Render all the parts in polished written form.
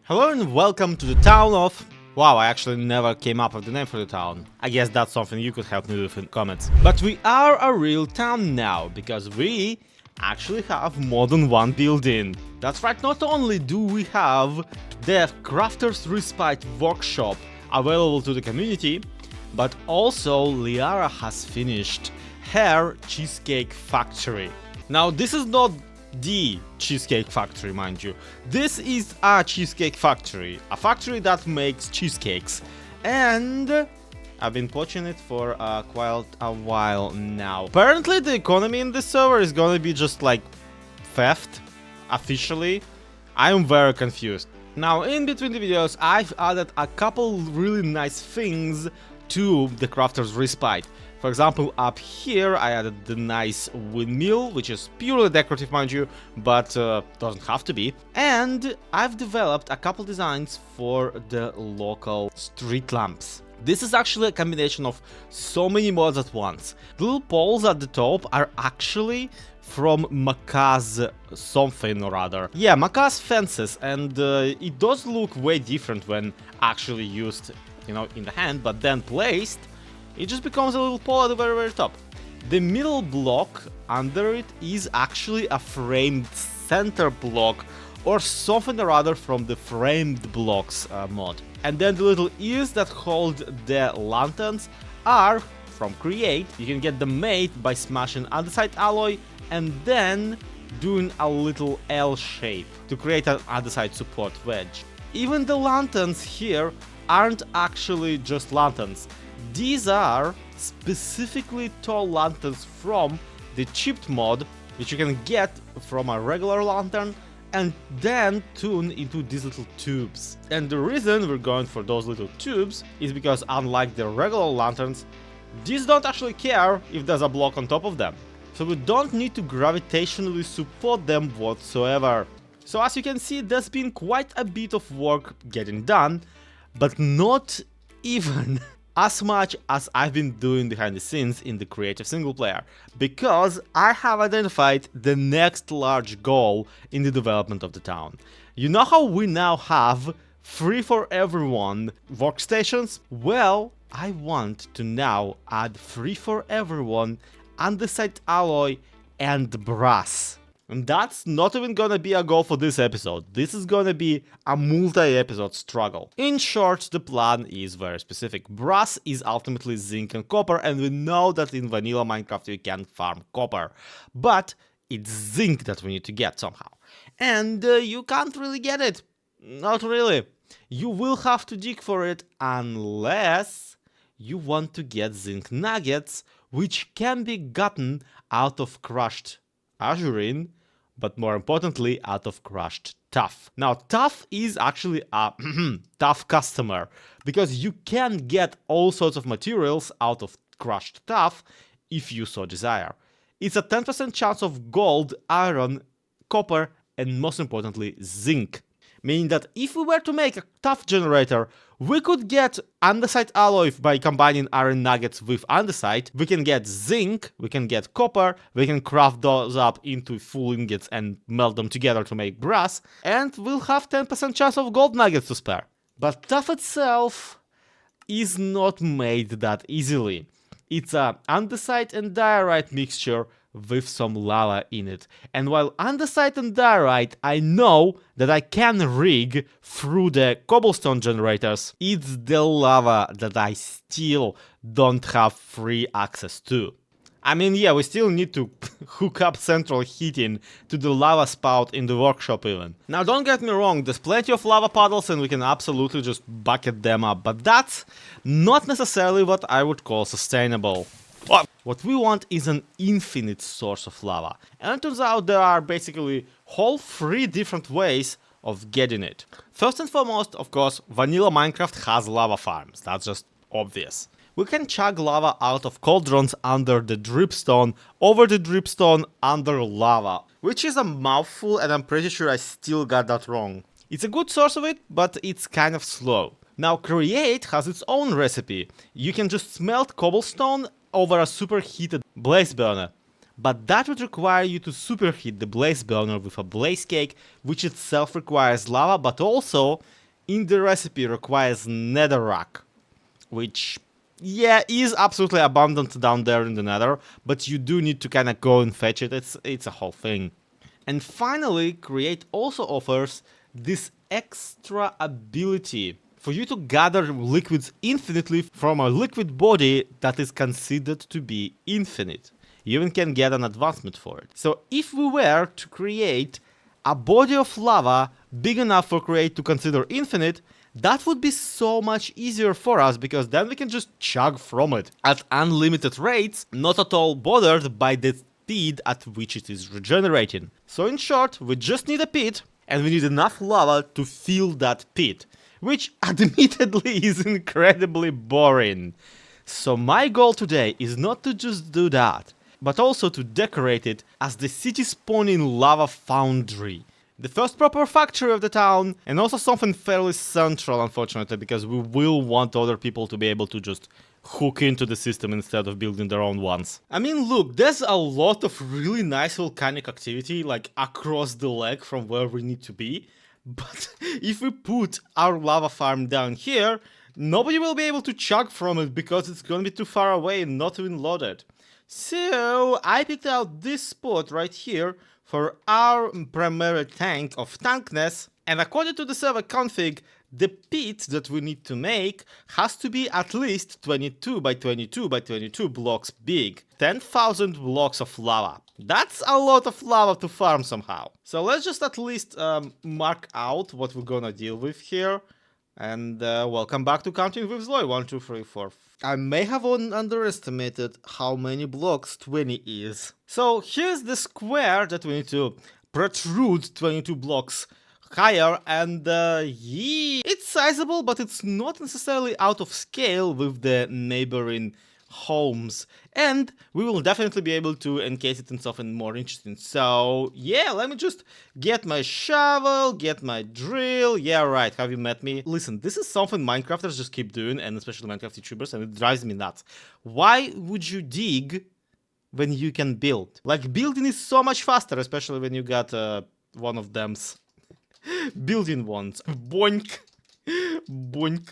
Hello and welcome to the town of... Wow, I actually never came up with the name for the town. I guess that's something you could help me with in comments. But we are a real town now, because we actually have more than one building. That's right, not only do we have the Crafters Respite workshop available to the community, but also Liara has finished her cheesecake factory. Now this is not the cheesecake factory, mind you. This is a cheesecake factory, a factory that makes cheesecakes, and I've been watching it for quite a while now. Apparently the economy in this server is gonna be just like theft, officially. I'm very confused. Now in between the videos I've added a couple really nice things to the Crafters Respite. For example, up here I added the nice windmill, which is purely decorative, mind you, but doesn't have to be. And I've developed a couple designs for the local street lamps. This is actually a combination of so many mods at once. The little poles at the top are actually from Maca's something or other. Yeah, Maca's fences, and it does look way different when actually used, you know, in the hand, but then placed, it just becomes a little pole at the very top. The middle block under it is actually a framed center block or something or other from the framed blocks mod. And then the little ears that hold the lanterns are from Create. You can get them made by smashing andesite alloy and then doing a little L shape to create an andesite support wedge. Even the lanterns here aren't actually just lanterns. These are specifically tall lanterns from the chipped mod, which you can get from a regular lantern and then tune into these little tubes. And the reason we're going for those little tubes is because unlike the regular lanterns, these don't actually care if there's a block on top of them. So we don't need to gravitationally support them whatsoever. So as you can see, there's been quite a bit of work getting done, but not even as much as I've been doing behind the scenes in the creative single player, because I have identified the next large goal in the development of the town. You know how we now have free for everyone workstations? Well, I want to now add free for everyone andesite alloy and brass. And that's not even gonna be a goal for this episode. This is gonna be a multi-episode struggle. In short, the plan is very specific. Brass is ultimately zinc and copper, and we know that in vanilla Minecraft you can farm copper. But it's zinc that we need to get somehow. And you can't really get it. Not really. You will have to dig for it unless you want to get zinc nuggets, which can be gotten out of crushed azurine, but more importantly out of crushed tuff. Now tuff is actually a tough customer, because you can get all sorts of materials out of crushed tuff if you so desire. It's a 10% chance of gold, iron, copper, and most importantly zinc. Meaning that if we were to make a tuff generator, we could get andesite alloy by combining iron nuggets with andesite, we can get zinc, we can get copper, we can craft those up into full ingots and melt them together to make brass, and we'll have 10% chance of gold nuggets to spare. But tuff itself is not made that easily. It's a andesite and diorite mixture with some lava in it. And while andesite and diorite I know that I can rig through the cobblestone generators, it's the lava that I still don't have free access to. I mean, yeah, we still need to hook up central heating to the lava spout in the workshop even. Now don't get me wrong, there's plenty of lava puddles and we can absolutely just bucket them up, but that's not necessarily what I would call sustainable. What we want is an infinite source of lava, and it turns out there are basically whole 3 different ways of getting it. First and foremost, of course, vanilla Minecraft has lava farms, that's just obvious. We can chug lava out of cauldrons under the dripstone, over the dripstone, under lava, which is a mouthful and I'm pretty sure I still got that wrong. It's a good source of it, but it's kind of slow. Now Create has its own recipe. You can just smelt cobblestone over a superheated blaze burner. but that would require you to superheat the blaze burner with a blaze cake, which itself requires lava, but also in the recipe requires netherrack, which, yeah, is absolutely abundant down there in the nether, but you do need to kind of go and fetch it. It's a whole thing. And finally, Create also offers this extra ability for you to gather liquids infinitely from a liquid body that is considered to be infinite. You even can get an advancement for it. So if we were to create a body of lava big enough for Create to consider infinite, that would be so much easier for us, because then we can just chug from it at unlimited rates, not at all bothered by the speed at which it is regenerating. So in short, we just need a pit, and we need enough lava to fill that pit, which admittedly is incredibly boring. So my goal today is not to just do that, but also to decorate it as the city spawning lava foundry. The first proper factory of the town, and also something fairly central, unfortunately, because we will want other people to be able to just hook into the system instead of building their own ones. I mean, look, there's a lot of really nice volcanic activity, like across the lake from where we need to be, but if we put our lava farm down here, nobody will be able to chug from it because it's gonna be too far away and not even loaded. So I picked out this spot right here for our primary tank of tankness, and according to the server config, the pit that we need to make has to be at least 22 by 22 by 22 blocks big. 10,000 blocks of lava. That's a lot of lava to farm somehow. So let's just at least mark out what we're gonna deal with here. And welcome back to Counting with Zloy. 1, 2, 3, 4. I may have underestimated how many blocks 20 is. So here's the square that we need to protrude 22 blocks higher, and yeah, it's sizable, but it's not necessarily out of scale with the neighboring homes, and we will definitely be able to encase it in something more interesting. So yeah, let me just get my shovel, get my drill. Yeah, right, have you met me? Listen, this is something Minecrafters just keep doing, and especially Minecraft YouTubers, and it drives me nuts. Why would you dig when you can build? Like, building is so much faster, especially when you got one of them's building ones. Boink, boink,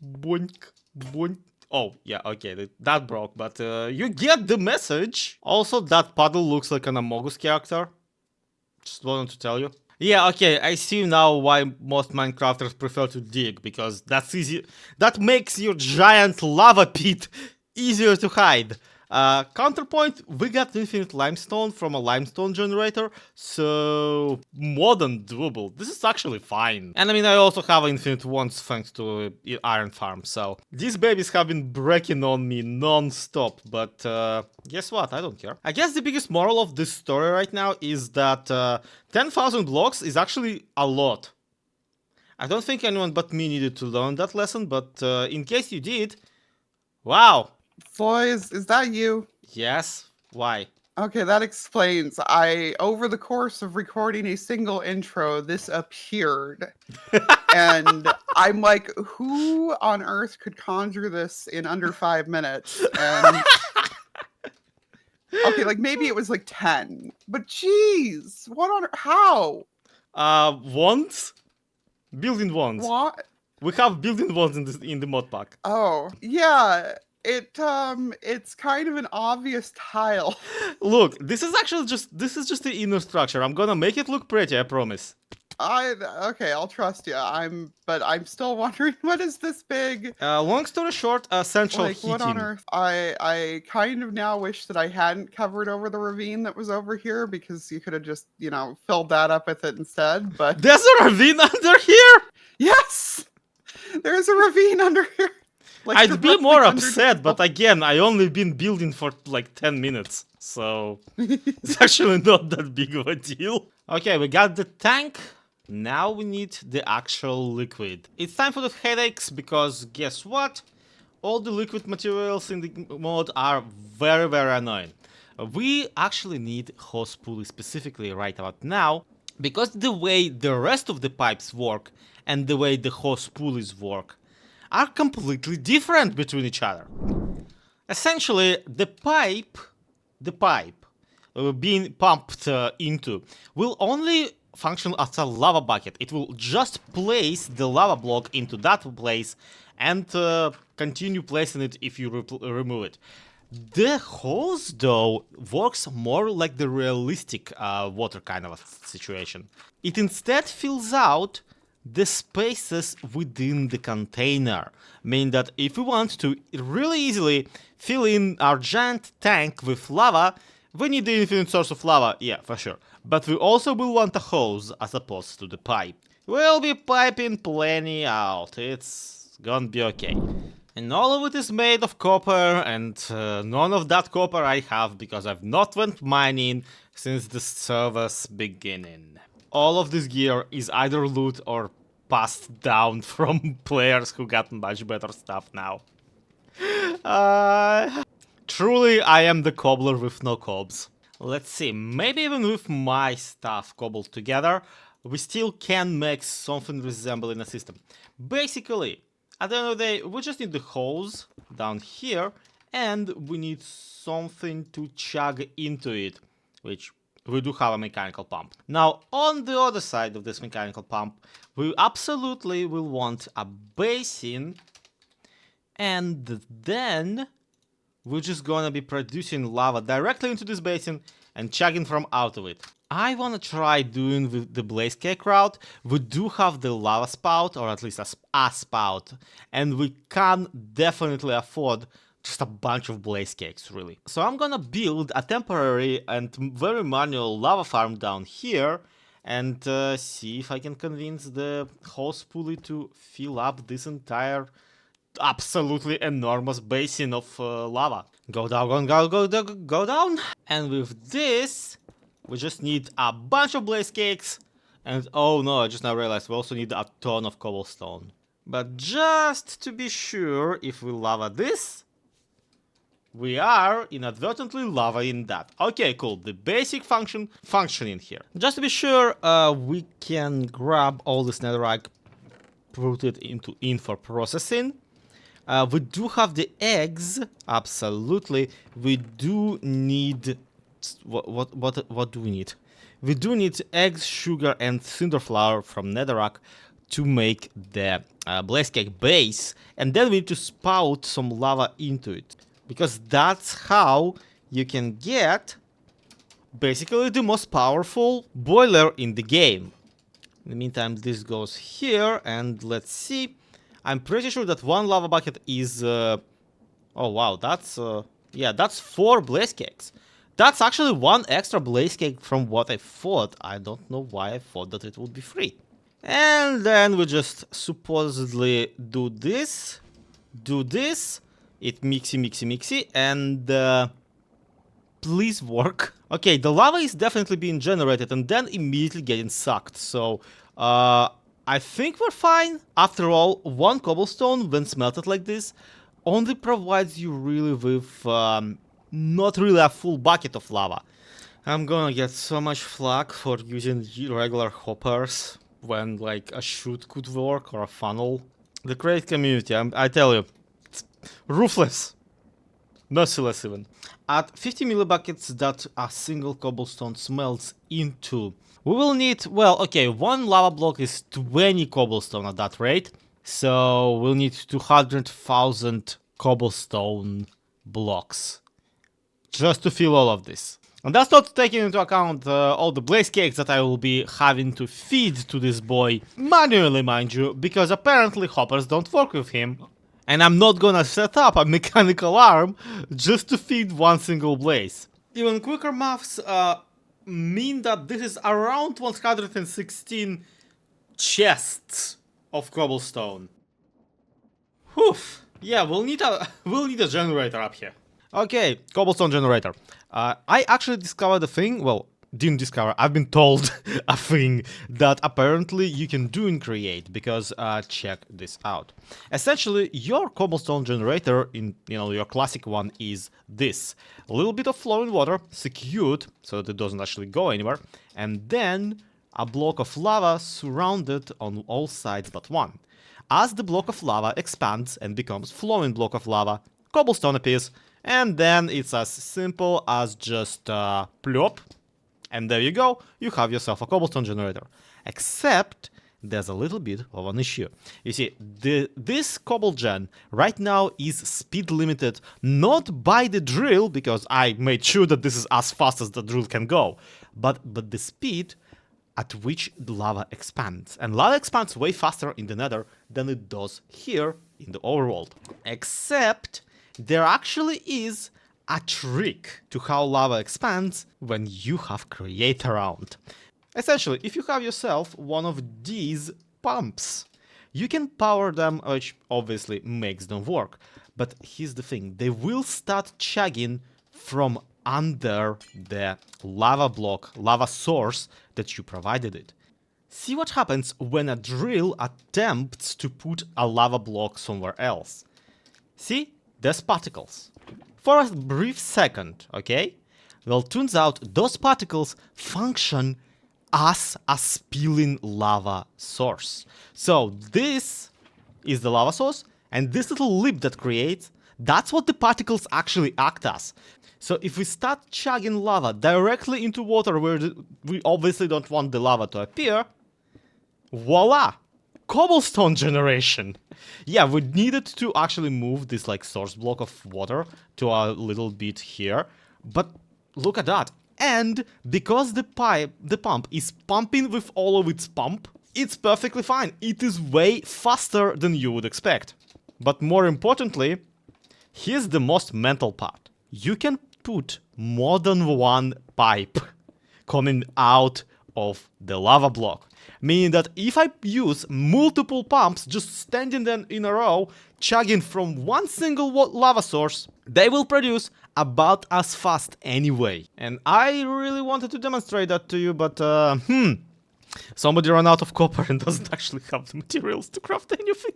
boink, boink. Oh, yeah, okay, that broke, but you get the message. Also, that puddle looks like an Among Us character. Just wanted to tell you. Yeah, okay, I see now why most Minecrafters prefer to dig, because that's easy. That makes your giant lava pit easier to hide. Counterpoint, we got infinite limestone from a limestone generator, so more than doable. This is actually fine. And I mean, I also have infinite wands thanks to iron farm, so these babies have been breaking on me non-stop, but guess what? I don't care. I guess the biggest moral of this story right now is that 10,000 blocks is actually a lot. I don't think anyone but me needed to learn that lesson, but in case you did, wow. Floy, is that you? Yes. Why? Okay, that explains. Over the course of recording a single intro, this appeared. And I'm like, who on earth could conjure this in under 5 minutes? And okay, like maybe it was like 10. But geez, what on earth? How? Wands? Building wands. What? We have building wands in the mod pack. Oh, yeah. It's kind of an obvious tile. Look, this is just the inner structure. I'm gonna make it look pretty, I promise. Okay, I'll trust you. But I'm still wondering, what is this big? Long story short, central Like, heating. what on earth? I kind of now wish that I hadn't covered over the ravine that was over here, because you could have just, filled that up with it instead, but... There's a ravine under here? Yes! There's a ravine under here! Like, I'd be more under upset, but again, I only been building for like 10 minutes, so it's actually not that big of a deal. Okay, we got the tank. Now we need the actual liquid. It's time for the headaches, because guess what? All the liquid materials in the mod are very, very annoying. We actually need hose pulley specifically right about now, because the way the rest of the pipes work and the way the hose pulleys work are completely different between each other. Essentially, the pipe being pumped into will only function as a lava bucket. It will just place the lava block into that place and continue placing it if you remove it. The hose, though, works more like the realistic water kind of a situation. It instead fills out the spaces within the container, meaning that if we want to really easily fill in our giant tank with lava, we need the infinite source of lava, yeah, for sure. But we also will want a hose as opposed to the pipe. We'll be piping plenty out, it's gonna be okay. And all of it is made of copper, and none of that copper I have because I've not went mining since the server's beginning. All of this gear is either loot or passed down from players who got much better stuff now. Truly, I am the cobbler with no cobs. Let's see, maybe even with my stuff cobbled together, we still can make something resembling a system. Basically, at the end of the day, we just need the hose down here, and we need something to chug into it, which we do have a mechanical pump. Now, on the other side of this mechanical pump, we absolutely will want a basin, and then we're just gonna be producing lava directly into this basin and chugging from out of it. I wanna try doing the blaze cake route. We do have the lava spout, or at least a spout, and we can definitely afford just a bunch of blaze cakes, really. So I'm gonna build a temporary and very manual lava farm down here and see if I can convince the hose pulley to fill up this entire absolutely enormous basin of lava. Go down, go down. And with this, we just need a bunch of blaze cakes. And oh no, I just now realized we also need a ton of cobblestone. But just to be sure, if we lava this, we are inadvertently lavaing that. Okay, cool. The basic functioning here. Just to be sure, we can grab all this netherite, put it in for processing. We do have the eggs. Absolutely. We do need what do we need? We do need eggs, sugar, and cinder flour from netherrack to make the blaze cake base, and then we need to spout some lava into it, because that's how you can get basically the most powerful boiler in the game. In the meantime, this goes here, and let's see. I'm pretty sure that one lava bucket is oh wow, that's yeah, that's 4 blaze cakes. That's actually 1 extra blaze cake from what I thought. I don't know why I thought that it would be free. And then we just supposedly do this, it mixy, and please work. Okay, the lava is definitely being generated and then immediately getting sucked, so I think we're fine. After all, 1 cobblestone, when smelted like this, only provides you really with not really a full bucket of lava. I'm gonna get so much flack for using regular hoppers when like a chute could work or a funnel. The Create community, I tell you, it's ruthless, merciless even. At 50 millibuckets that a single cobblestone smelts into, we will need, well, okay, 1 lava block is 20 cobblestone at that rate, so we'll need 200,000 cobblestone blocks just to fill all of this. And that's not taking into account all the blaze cakes that I will be having to feed to this boy manually, mind you, because apparently hoppers don't work with him. And I'm not gonna set up a mechanical arm just to feed 1 single blaze. Even quicker maths mean that this is around 116 chests of cobblestone. Whew. Yeah, we'll need a generator up here. Okay, cobblestone generator. I actually discovered a thing, well, didn't discover, I've been told a thing that apparently you can do in Create, because check this out. Essentially, your cobblestone generator, in your classic one, is this. A little bit of flowing water, secured, so that it doesn't actually go anywhere, and then a block of lava surrounded on all sides but one. As the block of lava expands and becomes flowing block of lava, cobblestone appears, And then it's as simple as just plop. And there you go, you have yourself a cobblestone generator. Except there's a little bit of an issue. You see, this cobble gen right now is speed limited not by the drill, because I made sure that this is as fast as the drill can go, but the speed at which the lava expands. And lava expands way faster in the nether than it does here in the overworld. Except there actually is a trick to how lava expands when you have Create around. Essentially, if you have yourself one of these pumps, you can power them, which obviously makes them work. But here's the thing, they will start chugging from under the lava block, lava source that you provided it. See what happens when a drill attempts to put a lava block somewhere else. See? There's particles. For a brief second, okay? Well, turns out those particles function as a spilling lava source. So this is the lava source, and this little lip that creates, that's what the particles actually act as. So if we start chugging lava directly into water where we obviously don't want the lava to appear, voila! Cobblestone generation! Yeah, we needed to actually move this like source block of water to a little bit here, but look at that. And because the pump is pumping with all of its pump, it's perfectly fine. It is way faster than you would expect. But more importantly, here's the most mental part. You can put more than one pipe coming out of the lava block. Meaning that if I use multiple pumps just standing them in a row, chugging from one single lava source, they will produce about as fast anyway. And I really wanted to demonstrate that to you, but somebody ran out of copper and doesn't actually have the materials to craft anything.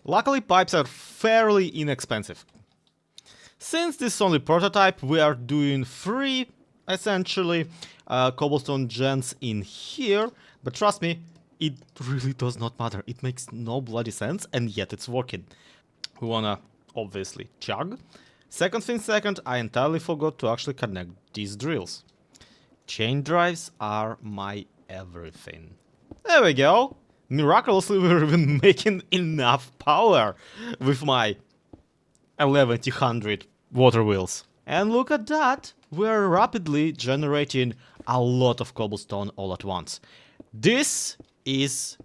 Luckily, pipes are fairly inexpensive. Since this is only prototype, we are doing 3, essentially, cobblestone gens in here. But trust me, it really does not matter. It makes no bloody sense, and yet it's working. We wanna, obviously, chug. Second thing second, I entirely forgot to actually connect these drills. Chain drives are my everything. There we go. Miraculously, we're even making enough power with my 1100 water wheels. And look at that, we're rapidly generating a lot of cobblestone all at once. This is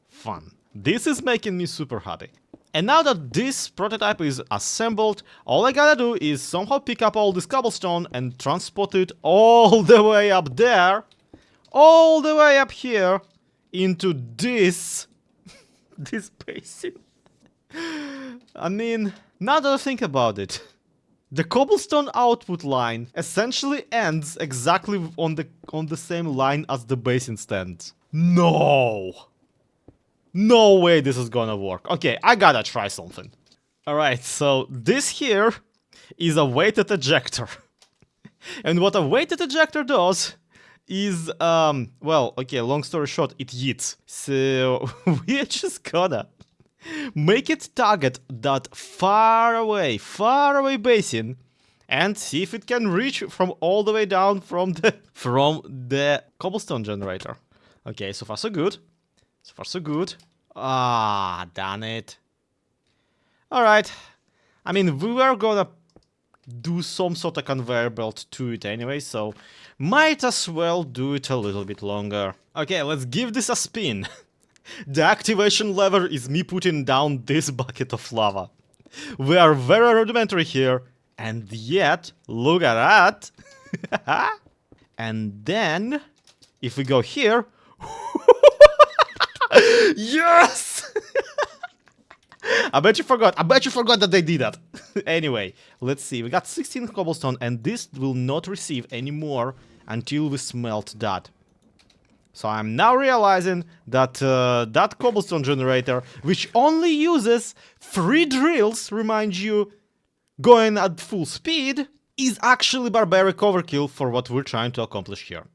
fun. This is making me super happy. And now that this prototype is assembled, all I gotta do is somehow pick up all this cobblestone and transport it all the way up there, all the way up here, into this basin. I mean, now that I think about it, the cobblestone output line essentially ends exactly on the same line as the basin stands. No! No way this is gonna work. Okay, I gotta try something. Alright, so this here is a weighted ejector. And what a weighted ejector does is, well, okay, long story short, it yeets. So we just gotta make it target that far away basin and see if it can reach from all the way down from the cobblestone generator. Okay, so far so good. So far so good. Ah, damn it. Alright. I mean, we were gonna do some sort of conveyor belt to it anyway, so might as well do it a little bit longer. Okay, let's give this a spin. The activation lever is me putting down this bucket of lava. We are very rudimentary here, and yet, look at that. And then, if we go here... Yes! I bet you forgot that they did that. Anyway, let's see. We got 16 cobblestone, and this will not receive any more until we smelt that. So I'm now realizing that that cobblestone generator, which only uses 3 drills, remind you, going at full speed, is actually barbaric overkill for what we're trying to accomplish here.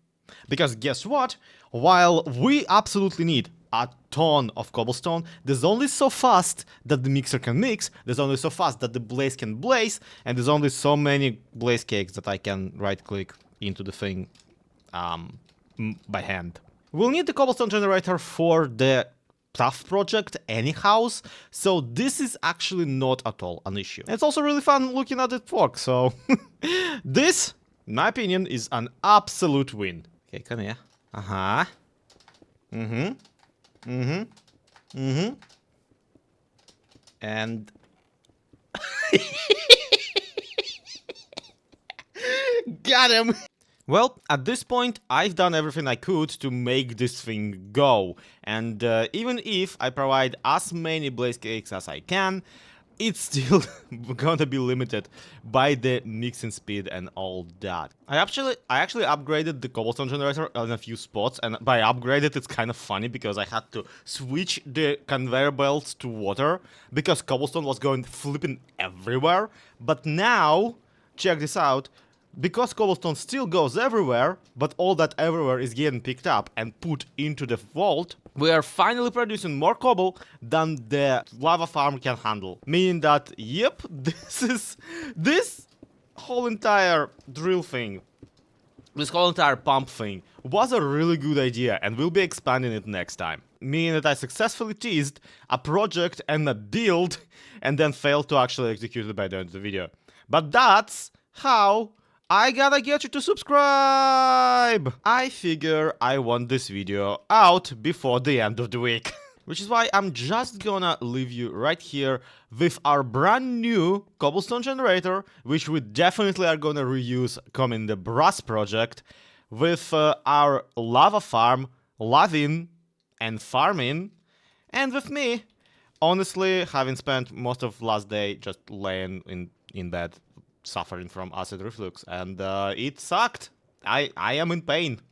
Because guess what? While we absolutely need a ton of cobblestone. There's only so fast that the mixer can mix, there's only so fast that the blaze can blaze, and there's only so many blaze cakes that I can right-click into the thing by hand. We'll need the cobblestone generator for the tough project anyhow, so this is actually not at all an issue. It's also really fun looking at it work, so this, in my opinion, is an absolute win. Okay, come here. Uh-huh. And got him! Well, at this point, I've done everything I could to make this thing go, and even if I provide as many blaze cakes as I can, it's still gonna be limited by the mixing speed and all that. I actually upgraded the cobblestone generator on a few spots, and by upgraded it's kind of funny because I had to switch the conveyor belts to water because cobblestone was going flipping everywhere. But now, check this out. Because cobblestone still goes everywhere, but all that everywhere is getting picked up and put into the vault, we are finally producing more cobble than the lava farm can handle. Meaning that, yep, this whole entire drill thing, this whole entire pump thing was a really good idea, and we'll be expanding it next time. Meaning that I successfully teased a project and a build, and then failed to actually execute it by the end of the video. But that's how I gotta get you to subscribe! I figure I want this video out before the end of the week. Which is why I'm just gonna leave you right here with our brand new cobblestone generator, which we definitely are gonna reuse coming the brass project, with our lava farm, laving and farming, and with me, honestly, having spent most of last day just laying in bed, suffering from acid reflux, and it sucked. I am in pain.